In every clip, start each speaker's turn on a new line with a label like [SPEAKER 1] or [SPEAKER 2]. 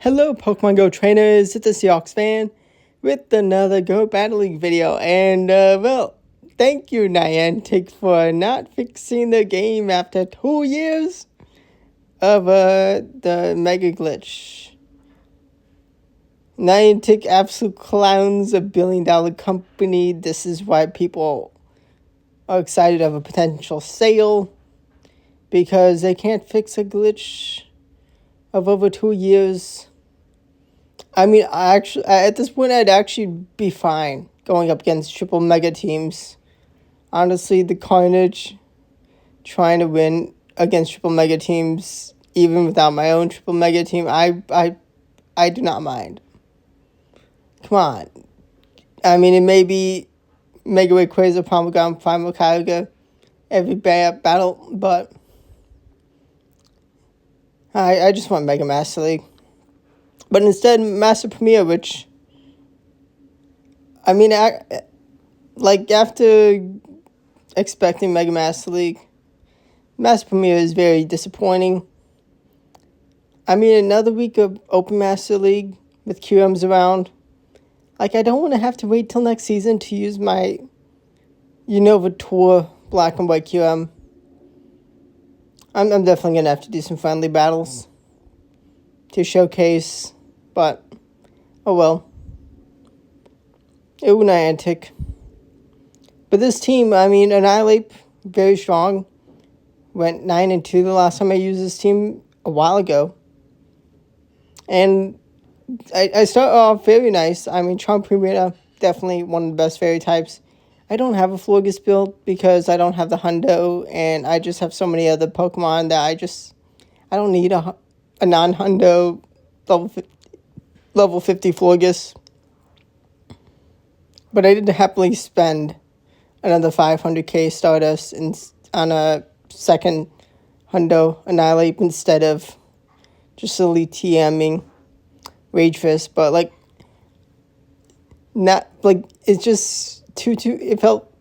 [SPEAKER 1] Hello Pokemon Go trainers, it's the Seahawks fan with another Go Battle League video. And thank you Niantic for not fixing the game after 2 years of the Mega Glitch. Niantic absolute clowns, $1 billion company. This is why people are excited of a potential sale, because they can't fix a glitch of over 2 years. I mean, at this point, I'd actually be fine going up against triple mega teams. Honestly, the carnage trying to win against triple mega teams, even without my own triple mega team, I do not mind. Come on. I mean, it may be Mega Rayquaza, Pomégon, Primal Kyogre, every battle, but I just want Mega Master League. But instead, Master Premier, which, I mean, after expecting Mega Master League, Master Premier is very disappointing. I mean, another week of Open Master League with QMs around. I don't want to have to wait till next season to use my Unova Tour Black and White QM. I'm definitely going to have to do some friendly battles to showcase, but oh well. Ooh, Niantic. But this team, I mean, Annihilape, very strong. Went 9-2 the last time I used this team a while ago. And I start off very nice. I mean, Charm Primata, definitely one of the best fairy types. I don't have a Florges build because I don't have the Hundo, and I just have so many other Pokemon that I don't need a non-Hundo level 50 Florges. But I did happily spend another 500k Stardust on a second Hundo Annihilape instead of just Elite TMing Rage Fist. But it's just it felt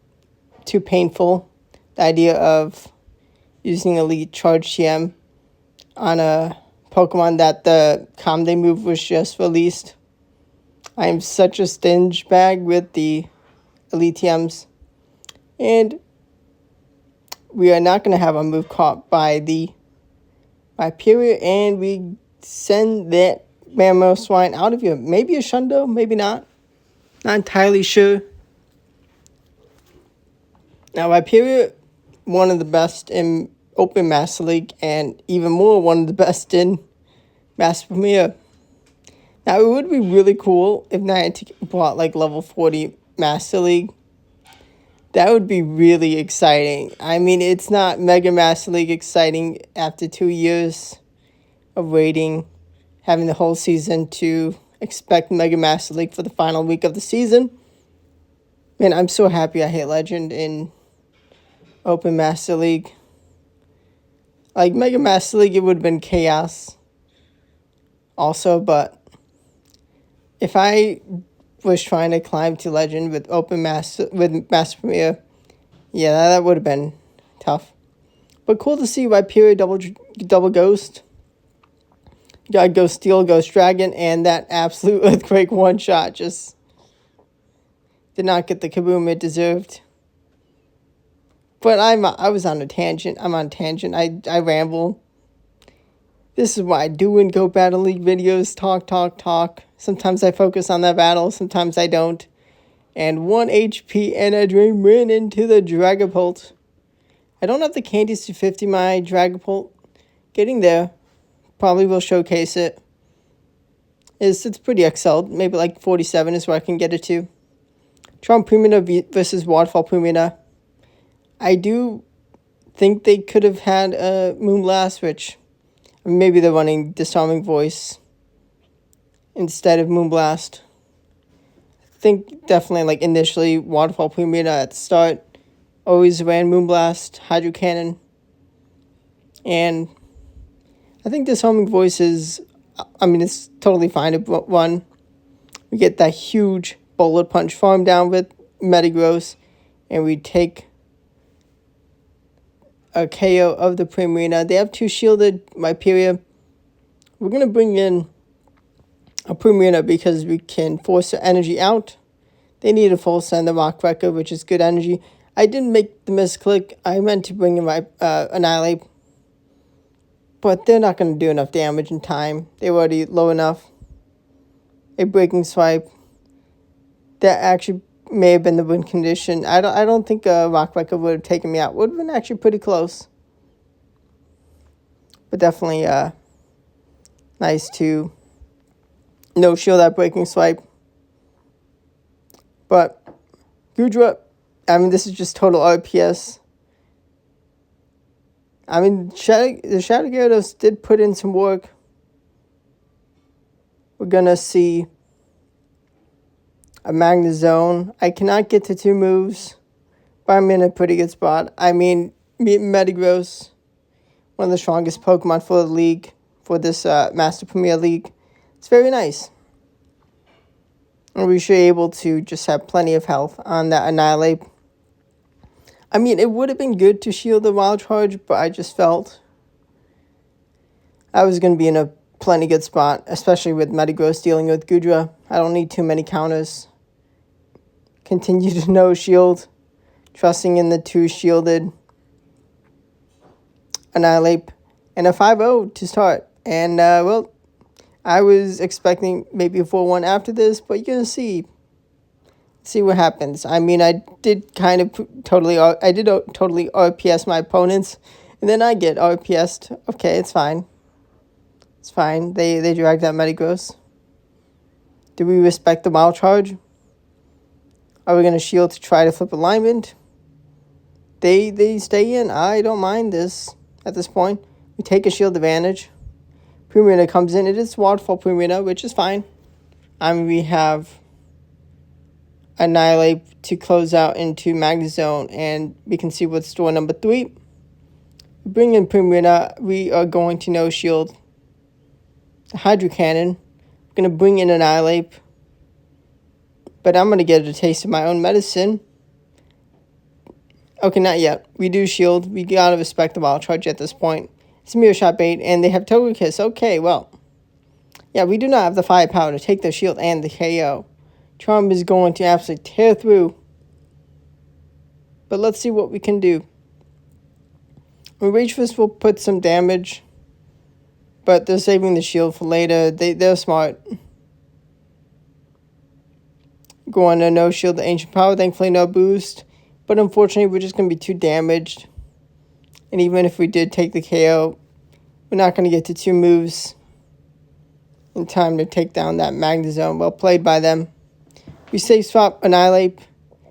[SPEAKER 1] too painful, the idea of using Elite Charge TM on a Pokemon that the Calm Day move was just released. I am such a stinge bag with the Elite TMs. And we are not going to have a move caught by Period, and we send that Mamoswine out of here. Maybe a Shundo, maybe not. Not entirely sure. Now, Period, one of the best in Open Master League, and even more one of the best in Master Premier. Now, it would be really cool if Niantic brought level 40 Master League. That would be really exciting. I mean, it's not Mega Master League exciting after 2 years of waiting, having the whole season to expect Mega Master League for the final week of the season. Man, I'm so happy I hit Legend in Open Master League. Mega Master League, it would have been chaos also, but if I was trying to climb to Legend with Master Premier, yeah, that would have been tough. But cool to see Period double Ghost. Got Ghost Steel, Ghost Dragon, and that absolute Earthquake one-shot just did not get the kaboom it deserved. But I was on a tangent. I'm on a tangent. I ramble. This is what I do in Go Battle League videos. Talk. Sometimes I focus on that battle. Sometimes I don't. And 1 HP and a Dream Win into the Dragapult. I don't have the candies to 50 my Dragapult. Getting there. Probably will showcase it. It's pretty excelled. Maybe 47 is where I can get it to. Charm Primata versus Waterfall Primata. I do think they could have had a Moonblast, which maybe they're running Disarming Voice instead of Moonblast. I think definitely initially Waterfall Primata at the start always ran Moonblast, Hydro Cannon, and I think Disarming Voice is, it's totally fine to run. We get that huge Bullet Punch farm down with Metagross, and we take a KO of the Primarina. They have 2 shielded Rhyperior. We're going to bring in a Premier because we can force the energy out. They need a full send the Rock Wrecker, which is good energy. I didn't make the misclick. I meant to bring in my Annihilape. But they're not going to do enough damage in time. They were already low enough. A Breaking Swipe. That actually may have been the win condition. I don't think a Rock Wrecker would have taken me out. Would have been actually pretty close. But definitely nice to no shield that Breaking Swipe. But Gudra, I mean, this is just total RPS. I mean, the Shadow Gyarados did put in some work. We're going to see a Magnezone. I cannot get to 2 moves, but I'm in a pretty good spot. I mean, Metagross, one of the strongest Pokemon for the league, for this Master Premier League. It's very nice. And we should be able to just have plenty of health on that Annihilape. I mean, it would have been good to shield the Wild Charge, but I just felt I was going to be in a plenty good spot, especially with Metagross dealing with Gudra. I don't need too many counters. Continue to no shield, trusting in the 2 shielded Annihilape, and a 5-0 to start. And, well, I was expecting maybe a 4-1 after this, but you're going to see what happens. I mean, I did totally RPS my opponents, and then I get RPS'd. Okay, it's fine. It's fine. They dragged that Metagross. Do we respect the Wild Charge? Are we going to shield to try to flip alignment? They stay in. I don't mind this at this point. We take a shield advantage. Premier comes in. It is Waterfall Premier, which is fine. I mean, we have Annihilape to close out into Magnezone, and we can see what's door number 3. Bring in Premier. We are going to no shield the Hydro Cannon. We're going to bring in Annihilape, but I'm going to get a taste of my own medicine. Okay, not yet. We do shield. We got to respect the Wild Charge at this point. It's Mirror Shot bait, and they have Togekiss. Okay, well. Yeah, we do not have the firepower to take the shield and the KO. Charm is going to absolutely tear through. But let's see what we can do. Rage Fist will put some damage, but they're saving the shield for later. They're smart. Going to no shield the Ancient Power. Thankfully, no boost. But unfortunately, we're just going to be too damaged. And even if we did take the KO, we're not going to get to 2 moves in time to take down that Magnezone. Well played by them. We safe swap Annihilape.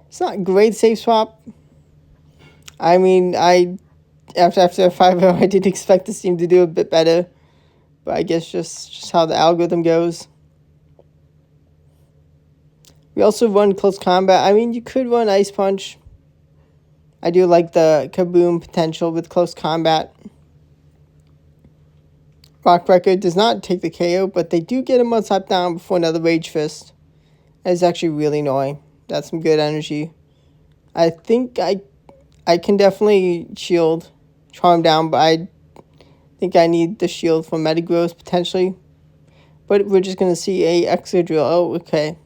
[SPEAKER 1] It's not a great safe swap. I mean, after 5-0, I did expect this team to do a bit better. But I guess just how the algorithm goes. We also run Close Combat. I mean, you could run Ice Punch. I do like the Kaboom potential with Close Combat. Rock Wrecker does not take the KO, but they do get a Mud-Slap down before another Rage Fist. That is actually really annoying. That's some good energy. I think I can definitely shield Charm down, but I think I need the shield for Metagross potentially. But we're just going to see a Excadrill. Oh, okay.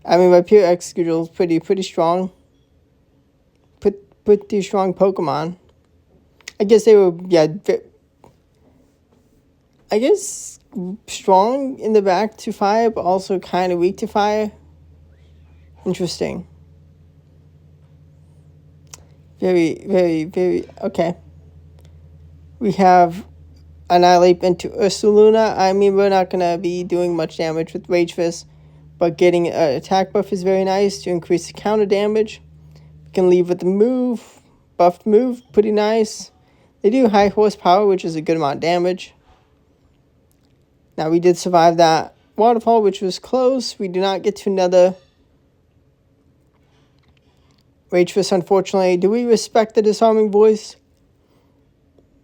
[SPEAKER 1] I mean, my pure Excadrill is pretty strong. Pretty strong Pokemon. I guess they were, yeah, I guess strong in the back to fire, but also kind of weak to fire. Interesting. Very, okay. We have Annihilape into Ursaluna. I mean, we're not going to be doing much damage with Rage Fist, but getting an attack buff is very nice to increase the counter damage. We can leave with the move, buffed move, pretty nice. They do high horsepower, which is a good amount of damage. Now, we did survive that waterfall, which was close. We do not get to another Rage Fist, unfortunately. Do we respect the disarming voice?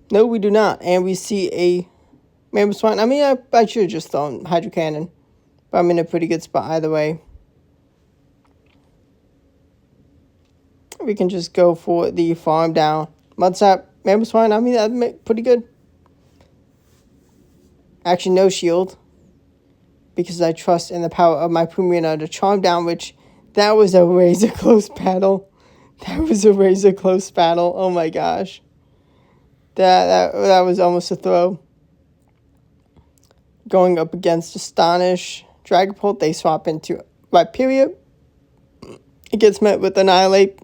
[SPEAKER 1] No, we do not. And we see a Mammoth Swine. I mean, I should have just thrown Hydro Cannon, but I'm in a pretty good spot either way. We can just go for the farm down. Mud Sap, Mammoth Swine, I mean, that'd make pretty good. Actually, no shield. Because I trust in the power of my Pumina to charm down, which that was a razor close battle. That was a razor close battle. Oh my gosh. That was almost a throw. Going up against Astonish, Dragapult, they swap into Rhyperior. It gets met with Annihilape.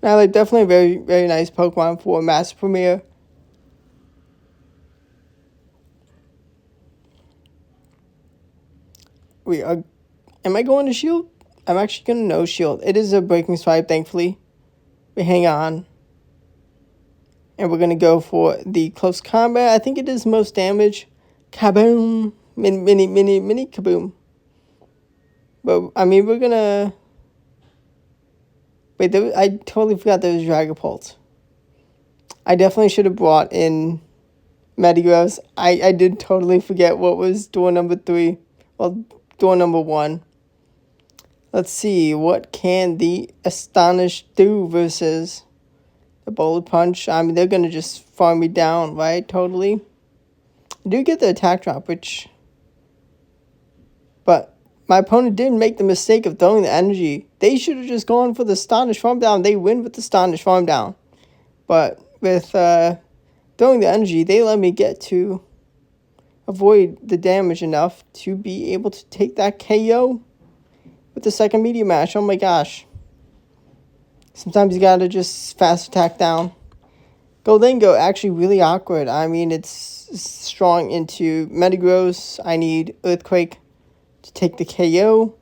[SPEAKER 1] Annihilape, definitely a very, very nice Pokemon for Master Premier. Am I going to shield? I'm actually going to no shield. It is a breaking swipe, thankfully. We hang on. And we're going to go for the close combat. I think it is most damage. Kaboom. Mini kaboom. But, I mean, we're going to... Wait, I totally forgot there was Dragapult. I definitely should have brought in Metagross. I did totally forget what was door number 3. Well, door number 1. Let's see. What can the Astonish do versus the Bullet Punch? I mean, they're going to just farm me down, right? Totally. I do get the attack drop, which... But my opponent didn't make the mistake of throwing the energy. They should have just gone for the Astonish farm down. They win with the Astonish farm down. But with throwing the energy, they let me get to avoid the damage enough to be able to take that KO with the second Meteor Mash. Oh my gosh. Sometimes you gotta just fast attack down. Goldengo, actually really awkward. I mean, it's strong into Metagross. I need Earthquake to take the KO.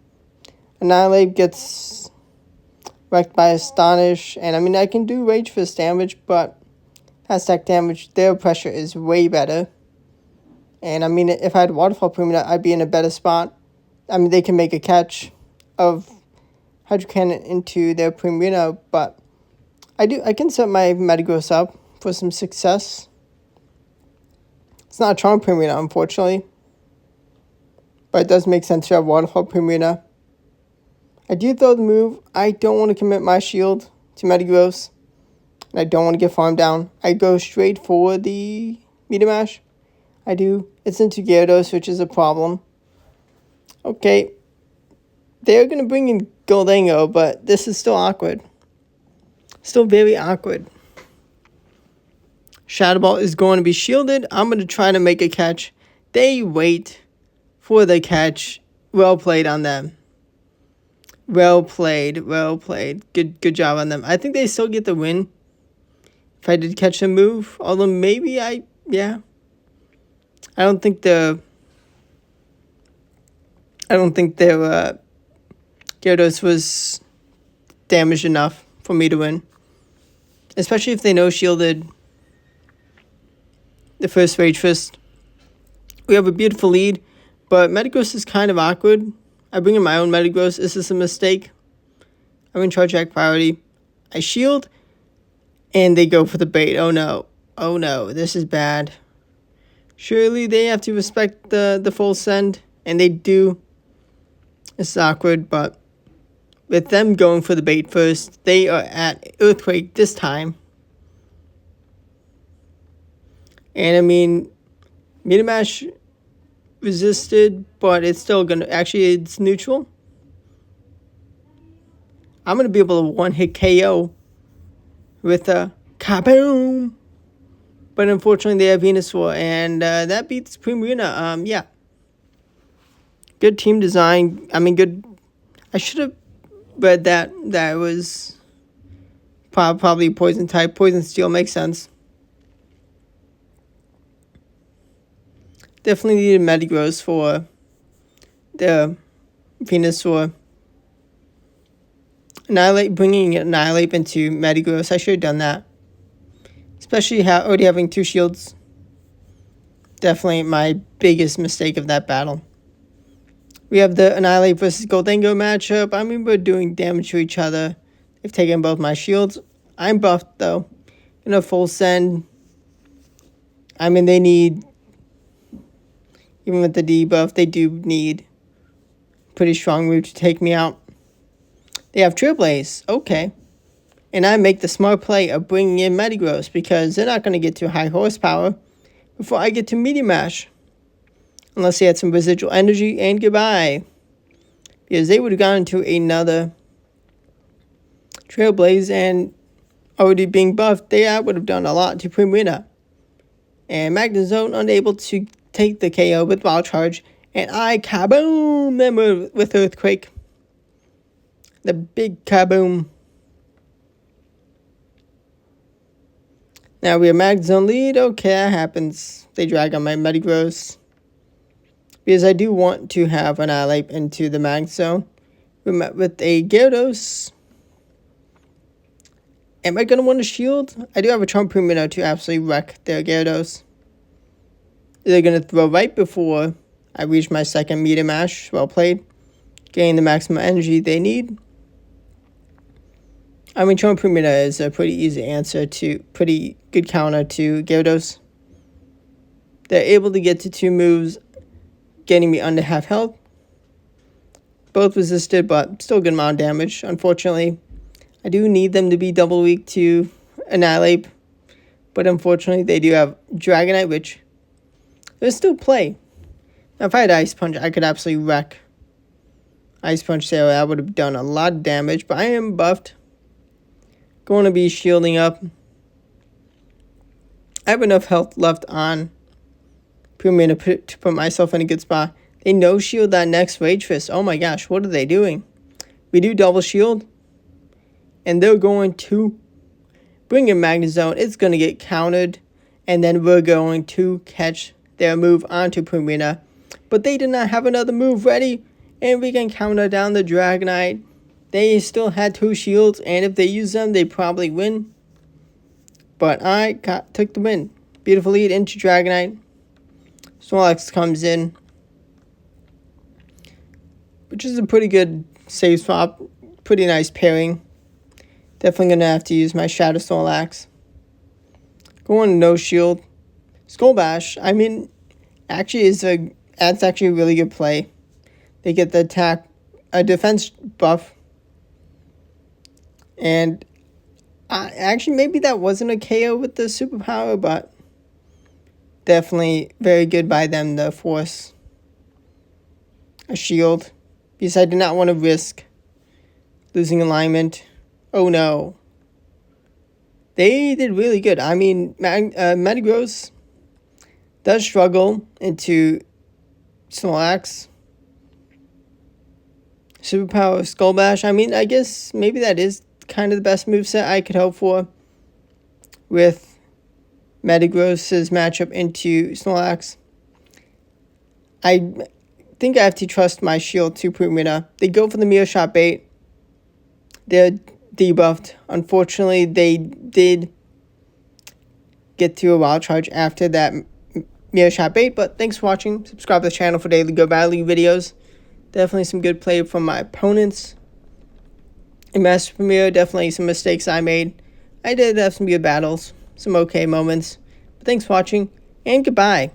[SPEAKER 1] Annihilape gets wrecked by Astonish. And I mean, I can do Rage Fist damage, but fast attack damage, their pressure is way better. And I mean, if I had Waterfall Pumina, I'd be in a better spot. I mean, they can make a catch of Hydro Cannon into their Pumina, but I can set my Metagross up for some success. It's not a Charm Pumina, unfortunately. But it does make sense to have Waterfall Pumina. I do throw the move. I don't want to commit my shield to Metagross. And I don't want to get farmed down. I go straight for the Meteor Mash. I do. It's into Gyarados, which is a problem. Okay. They're going to bring in Goldengo, but this is still awkward. Still very awkward. Shadow Ball is going to be shielded. I'm going to try to make a catch. They wait for the catch. Well played on them. Well played. Well played. Good job on them. I think they still get the win. If I did catch a move. Although maybe yeah. I don't think their Gyarados was damaged enough for me to win. Especially if they no-shielded the first Rage Fist. We have a beautiful lead, but Metagross is kind of awkward. I bring in my own Metagross. Is this a mistake? I'm in charge act priority. I shield, and they go for the bait. Oh no. Oh no, this is bad. Surely they have to respect the full send, and they do. It's awkward, but with them going for the bait first, they are at Earthquake this time. And I mean, Meteor Mash resisted, but it's still gonna, actually it's neutral. I'm gonna be able to one-hit KO with a kaboom. But unfortunately, they have Venusaur, and that beats Primarina. Yeah. Good team design. I mean, good. I should have read that. That was probably Poison type. Poison Steel makes sense. Definitely needed Metagross for the Venusaur. Bringing Annihilape into Metagross. I should have done that. Especially already having 2 shields. Definitely my biggest mistake of that battle. We have the Annihilape versus Goldengo matchup. I mean, we're doing damage to each other. They've taken both my shields. I'm buffed, though. In a full send. I mean, they need... Even with the debuff, they do need pretty strong move to take me out. They have Trailblaze. Okay. And I make the smart play of bringing in Metagross because they're not going to get too high horsepower. before I get to Meteor Mash. Unless they had some residual energy, and goodbye. Because they would have gone into another Trailblaze, and already being buffed, they would have done a lot to Primarina. And Magnezone unable to take the KO with Wild Charge, and I kaboom them with Earthquake. The big kaboom. Now we have Magnezone lead. Okay, that happens. They drag on my Metagross. Because I do want to have an Annihilape into the Magnezone. We met with a Gyarados. Am I going to want a shield? I do have a Charm Primarina to absolutely wreck their Gyarados. They're going to throw right before I reach my second Meteor Mash. Well played. Getting the maximum energy they need. I mean, Charm Primarina is a pretty easy answer to, pretty good counter to Gyarados. They're able to get to 2 moves, getting me under half health. Both resisted, but still a good amount of damage. Unfortunately, I do need them to be double weak to Annihilape. But unfortunately, they do have Dragonite, which there's still play. Now, if I had Ice Punch, I could absolutely wreck Ice Punch there. That would have done a lot of damage, but I am buffed. Going to be shielding up. I have enough health left on Primarina to put myself in a good spot. They no shield that next Rage Fist. Oh my gosh, what are they doing? We do double shield. And they're going to bring in Magnezone. It's going to get countered. And then we're going to catch their move onto Primarina. But they did not have another move ready. And we can counter down the Dragonite. They still had 2 shields. And if they use them, they probably win. But I took the win. Beautiful lead into Dragonite. Snorlax comes in. Which is a pretty good save swap. Pretty nice pairing. Definitely going to have to use my Shadow Snorlax. Going no shield. Skull Bash. I mean, actually that's actually a really good play. They get the attack, a defense buff. And actually maybe that wasn't a KO with the superpower, but definitely very good by them to force a shield. Because I did not want to risk losing alignment. Oh no. They did really good. I mean, Metagross does struggle into Snorlax. Superpower Skull Bash. I mean, I guess maybe that is kind of the best moveset I could hope for with Metagross's matchup into Snorlax. I think I have to trust my shield to Primarina. They go for the Mirror Shot bait. They're debuffed. Unfortunately, they did get to a Wild Charge after that Mirror Shot bait. But thanks for watching. Subscribe to the channel for daily Go Battle League videos. Definitely some good play from my opponents. In Master Premier, definitely some mistakes I made. I did have some good battles. Some okay moments. But thanks for watching, and goodbye.